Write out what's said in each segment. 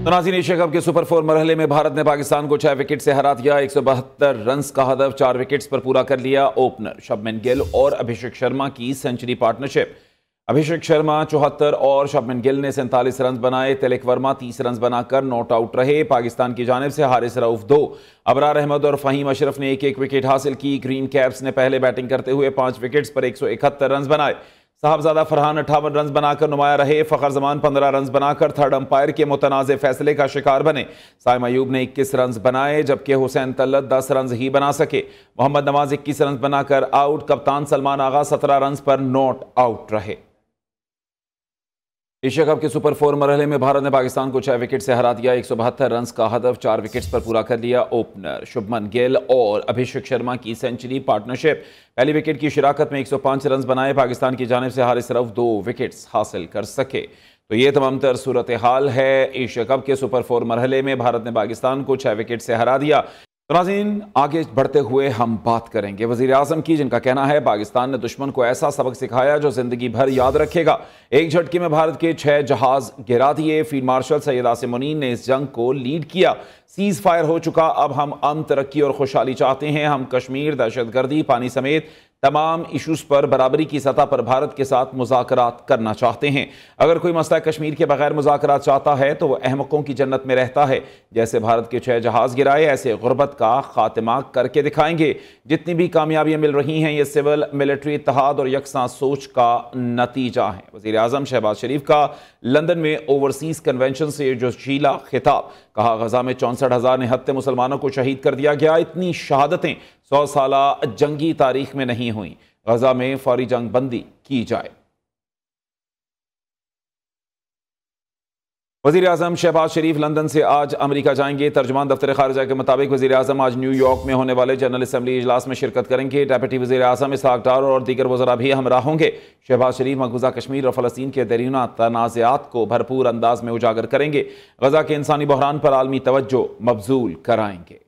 तो नाज़रीन, Asia cup के सुपर 4 मरहले में भारत ने पाकिस्तान को 6 विकेट से हरा दिया। 172 रन का हदफ 4 विकेट्स पर पूरा कर लिया। ओपनर शुभमन गिल और अभिषेक शर्मा की सेंचुरी पार्टनरशिप। अभिषेक शर्मा 74 और शुभमन गिल ने 47 रन बनाए। तिलक वर्मा 30 रन बनाकर नॉट आउट रहे। पाकिस्तान की जानिब से हारिस रऊफ 2, अबरार अहमद और फहीम अशरफ ने एक एक विकेट हासिल की। ग्रीन कैप्स ने पहले बैटिंग करते हुए 5 विकेट्स पर 171 रन बनाए। साहबजादा फरहान 58 रन बनाकर नुमाया रहे। फ़खर जमान 15 रन बनाकर थर्ड अंपायर के मुतनाज़ फैसले का शिकार बने। साइम अयूब ने 21 रन बनाए, जबकि हुसैन तल्लत 10 रन ही बना सके। मोहम्मद नवाज 21 रन बनाकर आउट। कप्तान सलमान आगा 17 रन पर नॉट आउट रहे। एशिया कप के सुपर 4 मरहले में भारत ने पाकिस्तान को 6 विकेट से हरा दिया। 172 रन का हदफ 4 विकेट्स पर पूरा कर लिया। ओपनर शुभमन गिल और अभिषेक शर्मा की सेंचुरी पार्टनरशिप। पहली विकेट की शिराकत में 105 रन बनाए। पाकिस्तान की जानिब से हारिस रऊफ 2 विकेट्स हासिल कर सके। तो ये तमाम तर सूरत हाल है। एशिया कप के सुपर 4 मरहले में भारत ने पाकिस्तान को 6 विकेट से हरा दिया। तो नाज़रीन, आगे बढ़ते हुए हम बात करेंगे वज़ीर आज़म की, जिनका कहना है पाकिस्तान ने दुश्मन को ऐसा सबक सिखाया जो ज़िंदगी भर याद रखेगा। एक झटके में भारत के 6 जहाज गिरा दिए। फील्ड मार्शल सैयद आसिम मुनीर ने इस जंग को लीड किया। सीज़ फायर हो चुका, अब हम अमन, तरक्की और खुशहाली चाहते हैं। हम कश्मीर, दहशतगर्दी, पानी समेत तमाम इशूज़ पर बराबरी की सतह पर भारत के साथ मुज़ाकरात करना चाहते हैं। अगर कोई मसला कश्मीर के बगैर मुज़ाकरात चाहता है तो वह अहमकों की जन्नत में रहता है। जैसे भारत के 6 जहाज़ गिराए, ऐसे गुर्बत का खात्मा करके दिखाएंगे। जितनी भी कामयाबियां मिल रही हैं, ये सिविल मिलिट्री इत्तेहाद और यकसां सोच का नतीजा है। वज़ीर आज़म शहबाज शरीफ का लंदन में ओवरसीज़ कन्वेंशन से जोशीला खिताब। कहा, गजा में 64,000 निहत्ते मुसलमानों को शहीद कर दिया गया। इतनी शहादतें 100 साला जंगी तारीख में नहीं हुई। गजा में फौरी जंग बंदी की जाए। वज़ीर आज़म शहबाज शरीफ लंदन से आज अमेरिका जाएंगे। तर्जुमान दफ्तर खारिजा के मुताबिक वज़ीर आज़म आज न्यूयॉर्क में होने वाले जनरल असम्बली इजलास में शिरकत करेंगे। डेप्यूटी वज़ीर आज़म इसहाक डार और दीगर वज़रा भी हमरा होंगे। शहबाज शरीफ मकबूजा कश्मीर और फ़लस्तीन के दरीना तनाज़ात को भरपूर अंदाज में उजागर करेंगे। गजा के इंसानी बहरान पर आलमी तवज्जो मबजूल कराएंगे।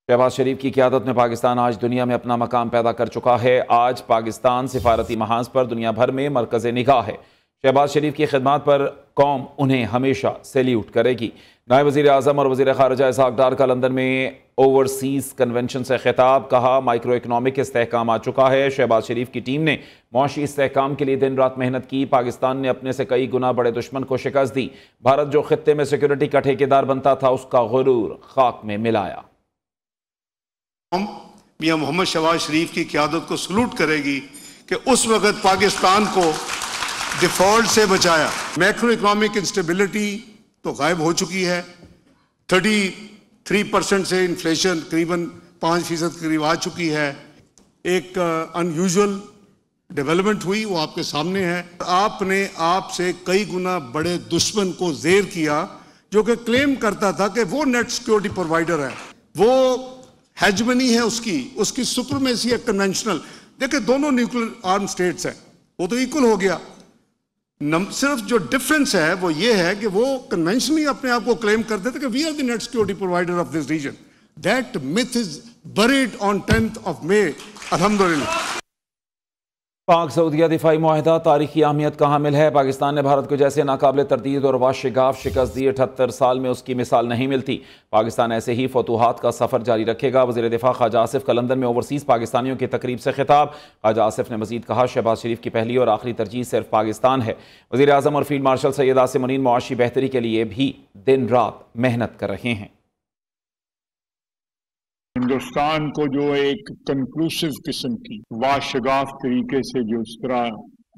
शहबाज शरीफ की क़यादत में पाकिस्तान आज दुनिया में अपना मकाम पैदा कर चुका है। आज पाकिस्तान सिफारती महाज पर दुनिया भर में मरकज़ निगाह है। शहबाज शरीफ की खिदमत पर कौम उन्हें हमेशा सैल्यूट करेगी। नायब वज़ीर आज़म और वज़ीर ख़ारिजा इसहाक डार का लंदन में ओवरसीज़ कन्वेंशन से खिताब। कहा, माइक्रो इकनॉमिक इस्तेहकाम आ चुका है। शहबाज शरीफ की टीम ने मुआशी इस्तेहकाम के लिए दिन रात मेहनत की। पाकिस्तान ने अपने से कई गुना बड़े दुश्मन को शिकस्त दी। भारत जो खित्ते में सिक्योरिटी का ठेकेदार बनता था, उसका गुरूर खाक में मिलाया। मियां मोहम्मद शहबाज शरीफ की क़यादत को सलूट करेगी कि उस वक्त पाकिस्तान को डिफॉल्ट से बचाया। मैक्रो इकोनॉमिक इंस्टेबिलिटी तो गायब हो चुकी है। 33% से इन्फ्लेशन करीबन 5% करीब आ चुकी है। एक अनयूजुअल डेवलपमेंट हुई, वो आपके सामने है। आपने आपसे कई गुना बड़े दुश्मन को जेर किया, जो कि क्लेम करता था कि वो नेट सिक्योरिटी प्रोवाइडर है, वो हेजमनी है उसकी सुप्रीमेसी है कन्वेंशनल। देखिए, दोनों न्यूक्लियर आर्म स्टेट्स हैं, वो तो इक्वल हो गया। सिर्फ जो डिफरेंस है वो ये है कि वो कन्वेंशनली अपने आप को क्लेम करते थे कि we are the net security provider of this region. That myth is buried on 10th of May, अल्हम्दुलिल्लाह। पाक सऊदीया दिफाई मुआहदा तारीखी अहमियत का हामिल है। पाकिस्तान ने भारत को जैसे नाकाबिल तरदीद और वाशिगाफ शिकस्त दी, 78 साल में उसकी मिसाल नहीं मिलती। पाकिस्तान ऐसे ही फतूहात का सफ़र जारी रखेगा। वज़ीर दिफा ख्वाजा आसिफ का लंदन में ओवरसीज़ पाकिस्तानियों की तकरीब से खिताब। ख्वाजा आसिफ ने मजीद कहा, शहबाज शरीफ की पहली और आखिरी तरजीह सिर्फ पाकिस्तान है। वज़ीर आज़म और फील्ड मार्शल सैयद आसिम मुनीर मुआशी बेहतरी के लिए भी दिन रात मेहनत कर रहे हैं। हिंदुस्तान को जो एक कंक्लूसिव किस्म की वाशगाफ तरीके से जो इस तरह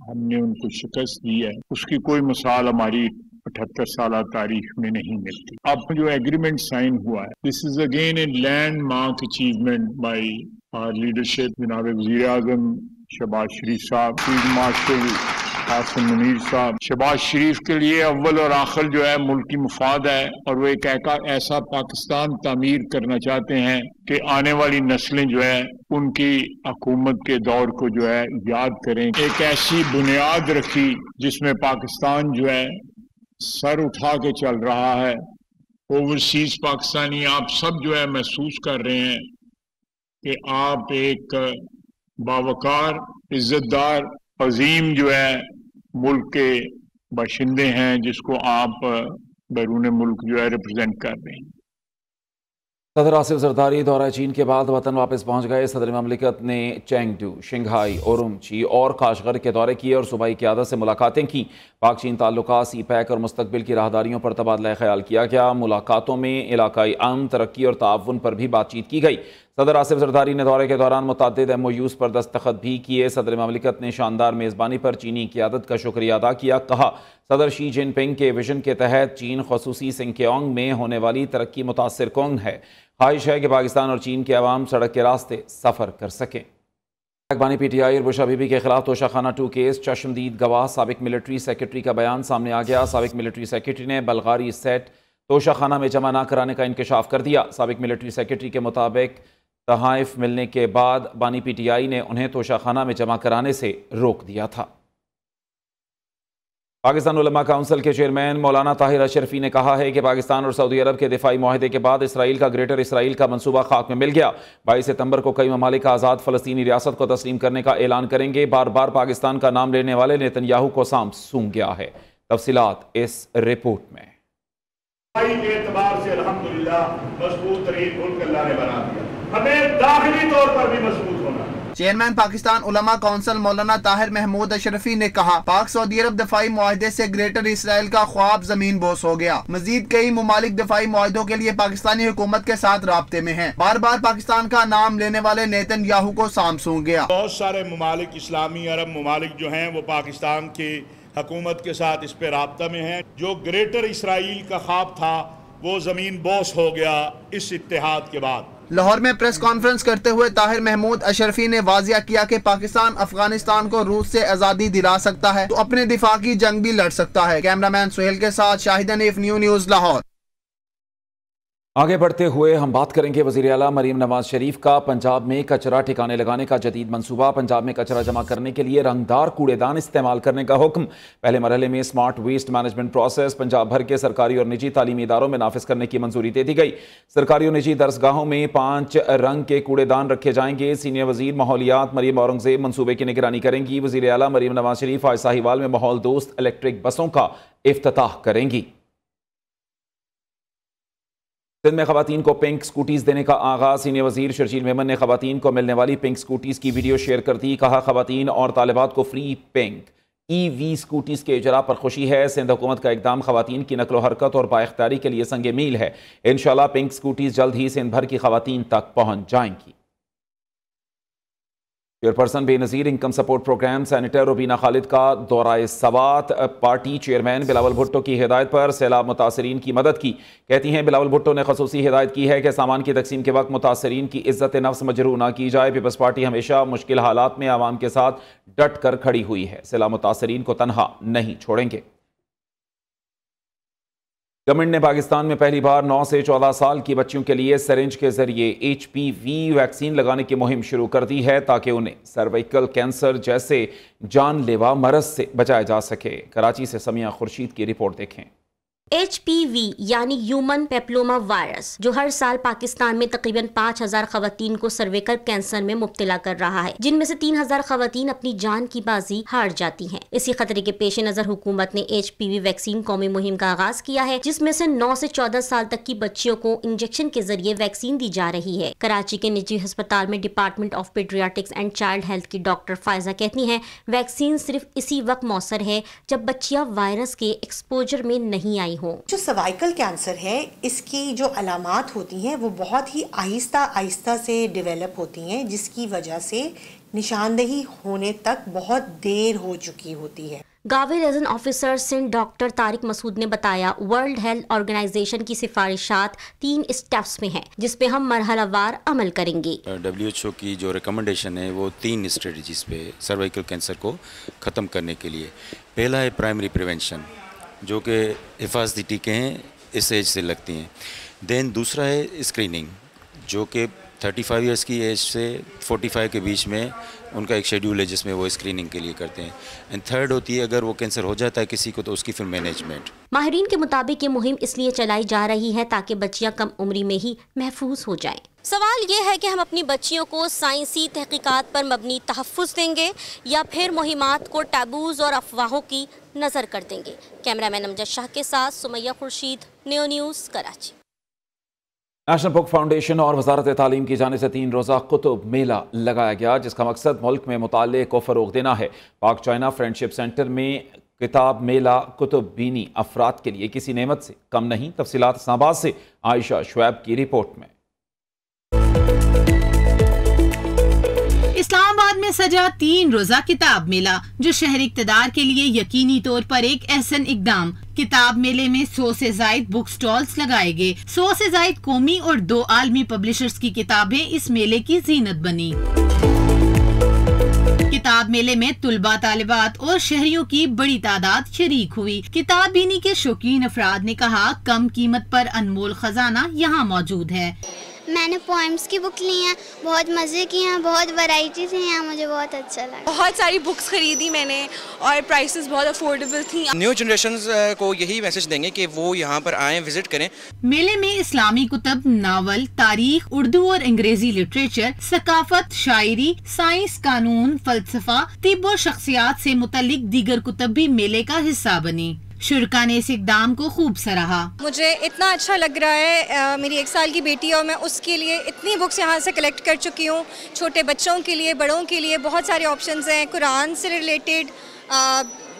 हमने उनको शिकस्त दी है, उसकी कोई मिसाल हमारी 78 साल तारीख में नहीं मिलती। अब जो एग्रीमेंट साइन हुआ है, this is again a landmark achievement by our leadership. जनाब वज़ीर आज़म शहबाज शरीफ साहब, फील्ड मार्शल आसिम मुनीर साहब। शहबाज शरीफ के लिए अव्वल और आखिर जो है मुल्क की मुफाद है, और वो एक ऐसा पाकिस्तान तामीर करना चाहते हैं कि आने वाली नस्लें जो है उनकी हुकूमत के दौर को जो है याद करें। एक ऐसी बुनियाद रखी जिसमें पाकिस्तान जो है सर उठा के चल रहा है। ओवरसीज पाकिस्तानी आप सब जो है महसूस कर रहे हैं कि आप एक बावकार, इज्जतदार, अजीम जो है मुल्क के बाशिंदे हैं जिसको आप बैरून मुल्क जो है रिप्रेजेंट कर रहे हैं। सदर आसिफ जरदारी दौरा चीन के बाद वतन वापस पहुंच गए। सदर ममलिकत ने चेंगडू, शंघाई, उरुमची और काशगर के दौरे किए और सूबाई क़यादत से मुलाकातें की। पाक चीन ताल्लुकात, सीपैक और मुस्तकबिल की राहदारियों पर तबादला ख्याल किया गया। मुलाकातों में इलाकाई अमन, तरक्की और ताउन पर भी बातचीत की गई। सदर आसिफ जरदारी ने दौरे के दौरान मुतअद्दिद MOUs पर दस्तखत भी किए। सदर ममलिकत ने शानदार मेज़बानी पर चीनी क़यादत का शुक्रिया अदा किया। कहा, सदर शी जिनपिंग के विजन के तहत चीन ख़ुसूसी सिंकियोंग में होने वाली तरक्की मुतासिर कुन है। ख्वाहिश है कि पाकिस्तान और चीन के अवाम सड़क के रास्ते सफ़र कर सकें। बानी PTI और बुशरा बीबी के खिलाफ तोशाखाना 2 केस, चश्मदीद गवाह साबिक मिलिट्री सेक्रेटरी का बयान सामने आ गया। साबिक मिलिट्री सेक्रेटरी ने बल्गारी सेट तोशाखाना में जमा न कराने का इंकशाफ कर दिया। साबिक मिलिट्री सेक्रेटरी के मुताबिक तहाइफ मिलने के बाद बानी PTI ने उन्हें तोशाखाना में जमा कराने से रोक दिया था। पाकिस्तान उलमा काउंसिल के चेयरमैन मौलाना ताहिर अशरफी ने कहा है कि पाकिस्तान और सऊदी अरब के दिफाई मुआहदे के बाद इसराइल का ग्रेटर इसराइल का मंसूबा खाक में मिल गया। 22 सितंबर को कई ममालिक आज़ाद फ़लस्तीनी रियासत को तस्लीम करने का ऐलान करेंगे। बार बार पाकिस्तान का नाम लेने वाले नेतन्याहू को सांप सूंघ गया है। तफसीलात इस रिपोर्ट में। के एतबार से अल्हम्दुलिल्लाह मजबूत तरीन मुल्क अल्लाह ने बना दिया। हमें दाखिली तौर पर भी मजबूत होना। चेयरमैन पाकिस्तान उलमा काउंसिल मौलाना ताहिर महमूद अशरफी ने कहा, पाक सऊदी अरब दफाई मुआहदे से ग्रेटर इसराइल का ख्वाब जमीन बोस हो गया। मजीद कई मुमालिक दफाई मुआहदों के लिए पाकिस्तानी हुकूमत के साथ राब्ते में हैं। बार बार पाकिस्तान का नाम लेने वाले नेतन्याहू को सांप सूंघ गया। बहुत सारे मुमालिक, इस्लामी अरब मुमालिक जो हैं वो पाकिस्तान की हुकूमत के साथ इस पे राब्ता में हैं। जो ग्रेटर इसराइल का ख्वाब था वो जमीन बोस हो गया इस इत्तेहाद के बाद। लाहौर में प्रेस कॉन्फ्रेंस करते हुए ताहिर महमूद अशरफी ने वाजिया किया कि पाकिस्तान अफगानिस्तान को रूस से आज़ादी दिला सकता है तो अपने दिफा की जंग भी लड़ सकता है। कैमरामैन सुहेल के साथ शाहिद हनीफ, न्यू न्यूज़ लाहौर। आगे बढ़ते हुए हम बात करेंगे वज़ीर आला मरीम नवाज शरीफ का पंजाब में कचरा ठिकाने लगाने का जदीद मंसूबा। पंजाब में कचरा जमा करने के लिए रंगदार कूड़ेदान इस्तेमाल करने का हुक्म। पहले मरहले में smart waste management process Punjab भर के सरकारी और निजी तालीमी इदारों में नाफिज करने की मंजूरी दे दी गई। सरकारी और निजी दरसगाहों में 5 रंग के कूड़ेदान रखे जाएंगे। सीनियर वजीर माहौलियात मरीम औरंगजेब मंसूबे की निगरानी करेंगी। वज़ीर आला मरीम नवाज शरीफ आज साहिवाल में माहौल दोस्त इलेक्ट्रिक बसों का इफ्तिताह करेंगी। सिंध में खवातीन को पिंक स्कूटीज देने का आगाज। सीनियर वजीर शर्जील मेमन ने खवातीन को मिलने वाली पिंक स्कूटीज की वीडियो शेयर कर दी। कहा, खवातीन और तालिबात को फ्री पिंक EV स्कूटीज के इजरा पर खुशी है। सिंध हुकूमत का इकदाम खवातीन की नकलो हरकत और बाइख्तियारी के लिए संगे मील है। इंशाल्लाह पिंक स्कूटीज जल्द ही सिंध भर की खवातीन तक पहुंच जाएंगी। Chairperson Benazir income support programme senator Rubina Khalid का दौराए सवात। पार्टी चेयरमैन बिलावल भुट्टो की हिदायत पर सैलाब मुतासरीन की मदद की। कहती हैं बिलावल भुट्टो ने खसूसी हिदायत की है कि सामान की तकसीम के वक्त मुतासरीन की इज्जत नफ्स मजरू ना की जाए। पीपल्स पार्टी हमेशा मुश्किल हालात में आवाम के साथ डट कर खड़ी हुई है। सैलाब मुतासरीन को तनहा नहीं छोड़ेंगे। गवर्नमेंट ने पाकिस्तान में पहली बार 9 से 14 साल की बच्चियों के लिए सिरिंज के जरिए HPV वैक्सीन लगाने की मुहिम शुरू कर दी है ताकि उन्हें सर्वाइकल कैंसर जैसे जानलेवा मरज से बचाया जा सके। कराची से समिया खुर्शीद की रिपोर्ट देखें। HPV यानी ह्यूमन पेप्लोमा वायरस जो हर साल पाकिस्तान में तकरीबन 5000 खवातीन को सर्विकल कैंसर में मुब्तला कर रहा है, जिनमें से 3000 खवातीन अपनी जान की बाजी हार जाती हैं। इसी खतरे के पेश नजर हुकूमत ने HPV वैक्सीन कौमी मुहिम का आगाज किया है, जिसमें से 9 से 14 साल तक की बच्चियों को इंजेक्शन के जरिए वैक्सीन दी जा रही है। कराची के निजी अस्पताल में department of paediatrics and child health की डॉक्टर फायजा कहती हैं, वैक्सीन सिर्फ इसी वक्त मौसर है जब बच्चियां वायरस के एक्सपोजर में नहीं आई हो। जो सर्वाइकल कैंसर है, इसकी जो अलामात होती हैं वो बहुत ही आहिस्ता आहिस्ता से डेवलप होती हैं, जिसकी वजह से निशानदेही होने तक बहुत देर हो चुकी होती है। गावे region officer Sindh doctor Tariq Masood ने बताया, वर्ल्ड हेल्थ ऑर्गेनाइजेशन की सिफारिशात 3 स्टेप्स में हैं, जिस पे हम मरहलावार अमल करेंगे। WHO की जो रिकमेंडेशन है वो 3 स्ट्रेटजीज पे सर्वाइकल कैंसर को ख़त्म करने के लिए। पहला है प्राइमरी प्रिवेंशन, जो कि हिफाजती टीके हैं, इस एज से लगती हैं। देन दूसरा है स्क्रीनिंग, जो कि 35 इयर्स की एज से 45 के बीच में उनका एक शेड्यूल है जिसमें वो स्क्रीनिंग के लिए करते हैं। एंड थर्ड होती है अगर वो कैंसर हो जाता है किसी को तो उसकी फिर मैनेजमेंट। माहिरीन के मुताबिक ये मुहिम इसलिए चलाई जा रही है ताकि बच्चियां कम उम्री में ही महफूज हो जाएं। सवाल ये है कि हम अपनी बच्चियों को साइंसी तहकीकात पर मबनी तहफ़्फ़ुज़ देंगे या फिर मुहिमात को टैबूज़ और अफवाहों की नजर कर देंगे। कैमरामैन अमजद शाह के साथ Sumaiya Khurshid, new news, Karachi. National book foundation और वजारत तालीम की जानिब से 3 रोज़ा कुतुब मेला लगाया गया, जिसका मकसद मुल्क में मुताले को फ़रोग देना है। पाक चाइना फ्रेंडशिप सेंटर में किताब मेला कुतुब बीनी अफराद के लिए किसी नेमत से कम नहीं। तफसीलात इस्लामाबाद से आयशा शुएब की रिपोर्ट में। इस्लामाबाद में सजा 3 रोजा किताब मेला, जो शहरी इक़्तिदार के लिए यकीनी तौर पर एक एहसन इकदाम। किताब मेले में 100 से ज़ायद बुक स्टॉल्स लगाए गए। 100 से ज़ायद कौमी और 2 आलमी पब्लिशर्स की किताबें इस मेले की जीनत बनी। किताब मेले में तुलबा, तालिबात और शहरियों की बड़ी तादाद शरीक हुई। किताब बीनी के शौकीन अफराद ने कहा, कम कीमत पर अनमोल खजाना यहाँ मौजूद है। मैंने पोएम्स की बुक ली हैं, बहुत मज़े की हैं, बहुत वैरायटीज हैं यहाँ, मुझे बहुत अच्छा लगा। बहुत सारी बुक्स खरीदी मैंने और प्राइसेस बहुत अफोर्डेबल थी। न्यू जनरेशंस को यही मैसेज देंगे कि वो यहाँ पर आएं, विजिट करें। मेले में इस्लामी कुतब, नावल, तारीख, उर्दू और अंग्रेजी लिटरेचर, सकाफत, शायरी, साइंस, कानून, फलसफा, तिब और शख्सियात से मुतल्लिक दीगर कुतब भी मेले का हिस्सा बनी। शुरका ने इस इक़दाम को खूब सराहा। मुझे इतना अच्छा लग रहा है, मेरी 1 साल की बेटी और मैं उसके लिए इतनी बुक्स यहाँ से कलेक्ट कर चुकी हूँ। छोटे बच्चों के लिए, बड़ों के लिए बहुत सारे ऑप्शंस हैं, कुरान से रिलेटेड,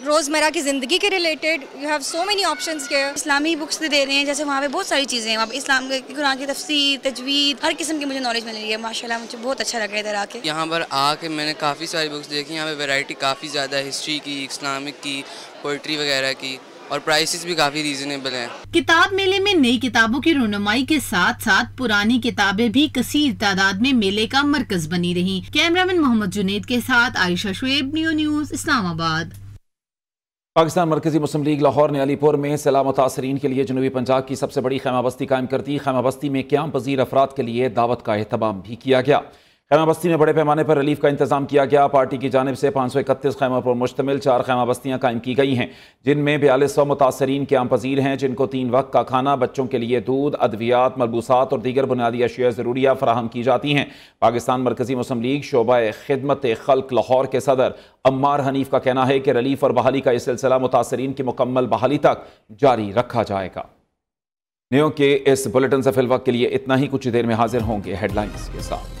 रोज़मर्रा की ज़िंदगी के related. You have so many options here. इस्लामी बुक्स दे रहे हैं, जैसे वहाँ पे बहुत सारी चीज़ें हैं। वहाँ पे इस्लाम के, कुरान की तफसीर, तजवीद, हर किस्म की मुझे नॉलेज मिल रही है। माशाल्लाह मुझे बहुत अच्छा लगा इधर आके। यहाँ पर आके मैंने काफ़ी सारी बुक्स देखी। यहाँ पे वैरायटी काफ़ी ज़्यादा है, हिस्ट्री की, इस्लामिक की, पोइट्री वगैरह की, और प्राइसेस भी काफी रीजनेबल हैं। किताब मेले में नई किताबों की रोनुमाई के साथ साथ पुरानी किताबें भी कसीर तादाद में मेले का मरकज बनी रहीं। कैमरामैन मोहम्मद जुनेद के साथ आयशा शुएब, न्यू न्यूज़, इस्लामाबाद। पाकिस्तान मरकजी मुस्लिम लीग लाहौर ने अलीपुर में सैलाब मुतासरीन के लिए जनूबी पंजाब की सबसे बड़ी खैमा बस्ती कायम कर दी। खैमा बस्ती में क़याम पज़ीर अफराद के लिए दावत का एहतमाम भी किया गया। खैमा बस्ती में बड़े पैमाने पर रिलीफ का इंतजाम किया गया। पार्टी की जानिब से 531 खैमों पर मुश्तमिल 4 खैमा बस्तियाँ कायम की गई हैं, जिनमें 4200 मुतासरीन क़याम पज़ीर हैं, जिनको 3 वक्त का खाना, बच्चों के लिए दूध, अद्वियात, मलबूसात और दीगर बुनियादी अशिया ज़रूरिया फराहम की जाती हैं। पाकिस्तान मरकजी मुस्लिम लीग शोबा खिदमत खल्क लाहौर के सदर अम्मार हनीफ का कहना है कि रिलीफ और बहाली का यह सिलसिला मुतासरीन की मुकम्मल बहाली तक जारी रखा जाएगा। न्यू के इस बुलेटिन से फिलवक्त के लिए इतना ही। कुछ देर में हाजिर होंगे हेडलाइंस के साथ।